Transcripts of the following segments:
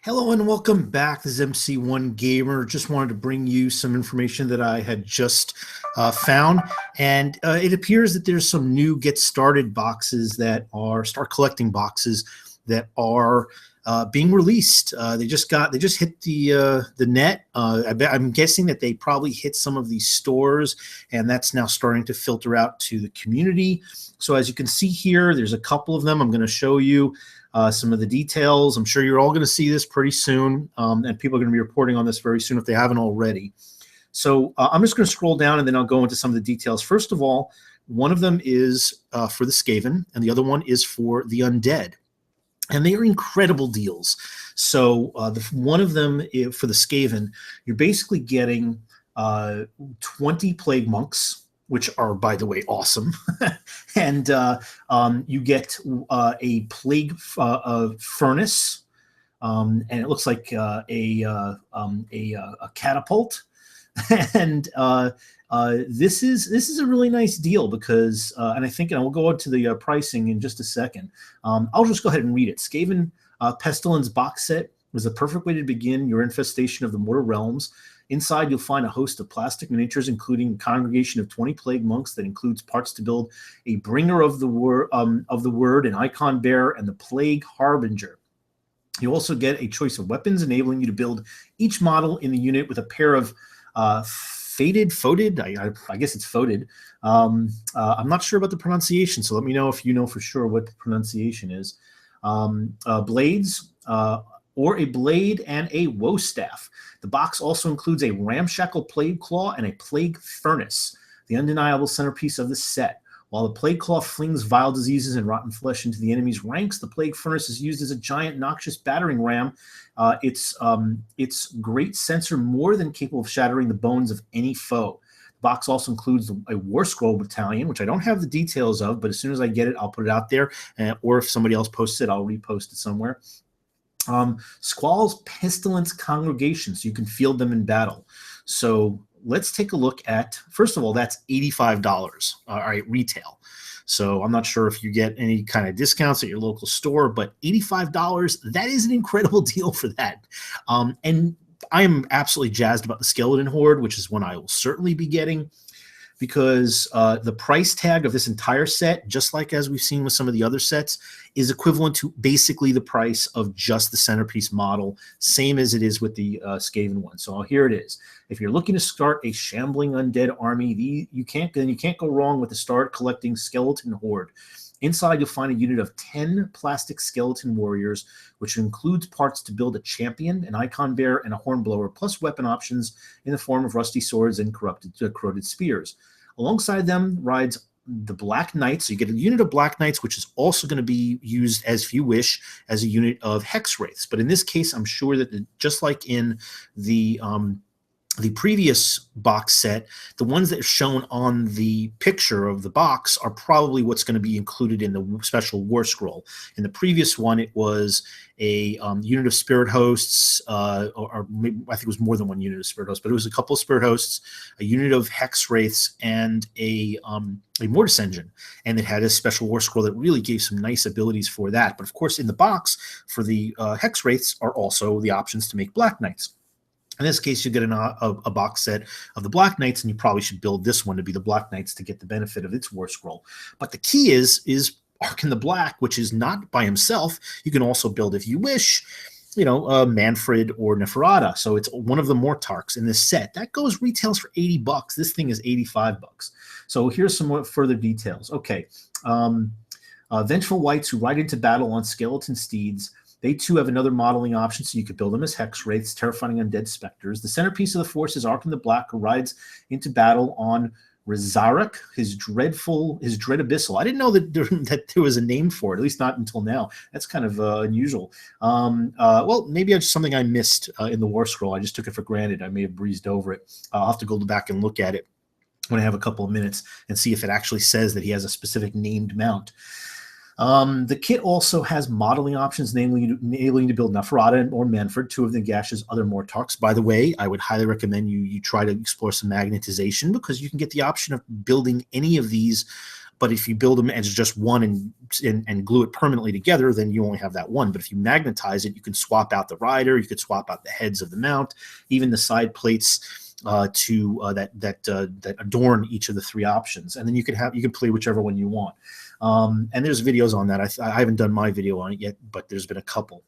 Hello and welcome back. This is MC1 Gamer. Just wanted to bring you some information that I had just found. And it appears that there's some new Get Started boxes that are start collecting boxes that are being released. They just hit the net. I'm guessing that they probably hit some of these stores, and that's now starting to filter out to the community. So as you can see here, there's a couple of them. I'm going to show you some of the details. I'm sure you're all going to see this pretty soon, and people are going to be reporting on this very soon if they haven't already. So I'm just going to scroll down, and then I'll go into some of the details. First of all, one of them is for the Skaven, and the other one is for the Undead. And they are incredible deals. So one of them for the Skaven, you're basically getting 20 Plague Monks, which are, by the way, awesome. And you get a Plague Furnace, and it looks like a catapult. And this is a really nice deal because, and I think, and we'll go into the pricing in just a second. I'll just go ahead and read it. Skaven Pestilence box set was the perfect way to begin your infestation of the mortal realms. Inside, you'll find a host of plastic miniatures, including a congregation of 20 plague monks that includes parts to build a bringer of the word, an icon bearer, and the plague harbinger. You also get a choice of weapons, enabling you to build each model in the unit with a pair of foetid. I guess it's foetid. I'm not sure about the pronunciation, so let me know if you know for sure what the pronunciation is. Blades, or a blade and a woe staff. The box also includes a ramshackle plague claw and a plague furnace, the undeniable centerpiece of the set. While the plague claw flings vile diseases and rotten flesh into the enemy's ranks, the plague furnace is used as a giant noxious battering ram. Its great sensor more than capable of shattering the bones of any foe. The box also includes a War Scroll battalion, which I don't have the details of, but as soon as I get it, I'll put it out there. Or if somebody else posts it, I'll repost it somewhere. Squall's Pestilence Congregation, so you can field them in battle. So let's take a look at, first of all, that's $85, all right, retail. So I'm not sure if you get any kind of discounts at your local store, but $85, that is an incredible deal for that. And I'm absolutely jazzed about the Skeleton Horde, which is one I will certainly be getting, because the price tag of this entire set, just like as we've seen with some of the other sets, is equivalent to basically the price of just the centerpiece model, same as it is with the Skaven one. So here it is. If you're looking to start a shambling undead army, you can't go wrong with the start collecting Skeleton Horde. Inside, you'll find a unit of 10 plastic skeleton warriors, which includes parts to build a champion, an icon bearer, and a hornblower, plus weapon options in the form of rusty swords and corroded spears. Alongside them rides the Black Knights. So you get a unit of Black Knights, which is also going to be used, as if you wish, as a unit of Hex Wraiths. But in this case, I'm sure that just like in the previous box set, the ones that are shown on the picture of the box are probably what's going to be included in the special War Scroll. In the previous one, it was a unit of Spirit Hosts, or maybe, I think it was more than one unit of Spirit Hosts, but it was a couple of Spirit Hosts, a unit of Hex Wraiths, and a Mortis Engine. And it had a special War Scroll that really gave some nice abilities for that. But of course, in the box for the Hex Wraiths are also the options to make Black Knights. In this case, you get a box set of the Black Knights, and you probably should build this one to be the Black Knights to get the benefit of its War Scroll. But the key is Arkin the Black, which is not by himself. You can also build, if you wish, Manfred or Neferata. So it's one of the Mortarks in this set. That goes retails for $80. This thing is $85. So here's some more further details. Okay. Vengeful Wights who ride into battle on skeleton steeds. They too have another modeling option, so you could build them as Hex Wraiths, terrifying undead specters. The centerpiece of the force is Arkin the Black, who rides into battle on Rizarek, his dread abyssal. I didn't know that there was a name for it, at least not until now. That's kind of unusual. Well, maybe it's something I missed in the War Scroll. I just took it for granted. I may have breezed over it. I'll have to go back and look at it when I have a couple of minutes and see if it actually says that he has a specific named mount. The kit also has modeling options, namely enabling you to build Neferata or Manfred, two of Nagash's other Mortarks. By the way, I would highly recommend you try to explore some magnetization, because you can get the option of building any of these But if you build them as just one and glue it permanently together, then you only have that one. But if you magnetize it, you can swap out the rider, you could swap out the heads of the mount, even the side plates that adorn each of the three options, and then you can play whichever one you want. And there's videos on that. I haven't done my video on it yet, but there's been a couple.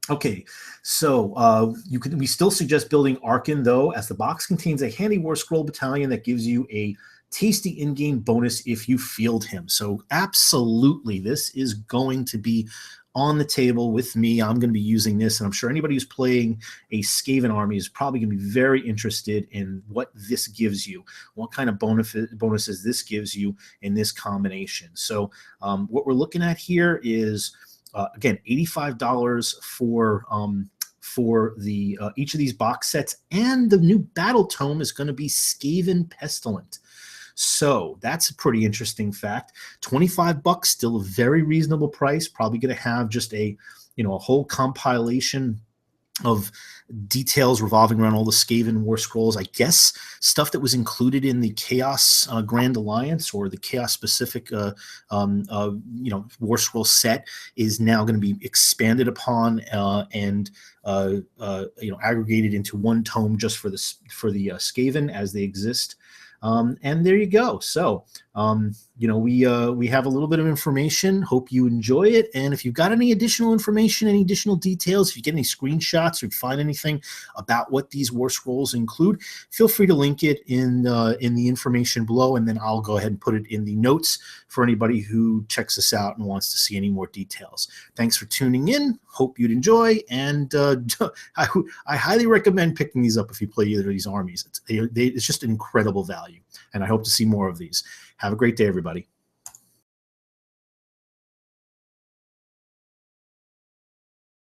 Okay, so we still suggest building Arkin, though, as the box contains a handy War Scroll battalion that gives you a tasty in-game bonus if you field him. So absolutely, this is going to be on the table with me. I'm going to be using this, and I'm sure anybody who's playing a Skaven army is probably going to be very interested in what this gives you, what kind of bonuses this gives you in this combination. So what we're looking at here is again, $85 for the each of these box sets, and the new battle tome is going to be Skaven Pestilent. So that's a pretty interesting fact. $25, still a very reasonable price. Probably going to have just a whole compilation of details revolving around all the Skaven War Scrolls. I guess stuff that was included in the Chaos Grand Alliance or the Chaos specific War Scroll set is now going to be expanded upon and aggregated into one tome just for the Skaven as they exist. And there you go. So, we have a little bit of information. Hope you enjoy it. And if you've got any additional information, any additional details, if you get any screenshots or find anything about what these War Scrolls include, feel free to link it in the information below, and then I'll go ahead and put it in the notes for anybody who checks this out and wants to see any more details. Thanks for tuning in. Hope you'd enjoy, and I highly recommend picking these up if you play either of these armies. It's just an incredible value, and I hope to see more of these. Have a great day, everybody.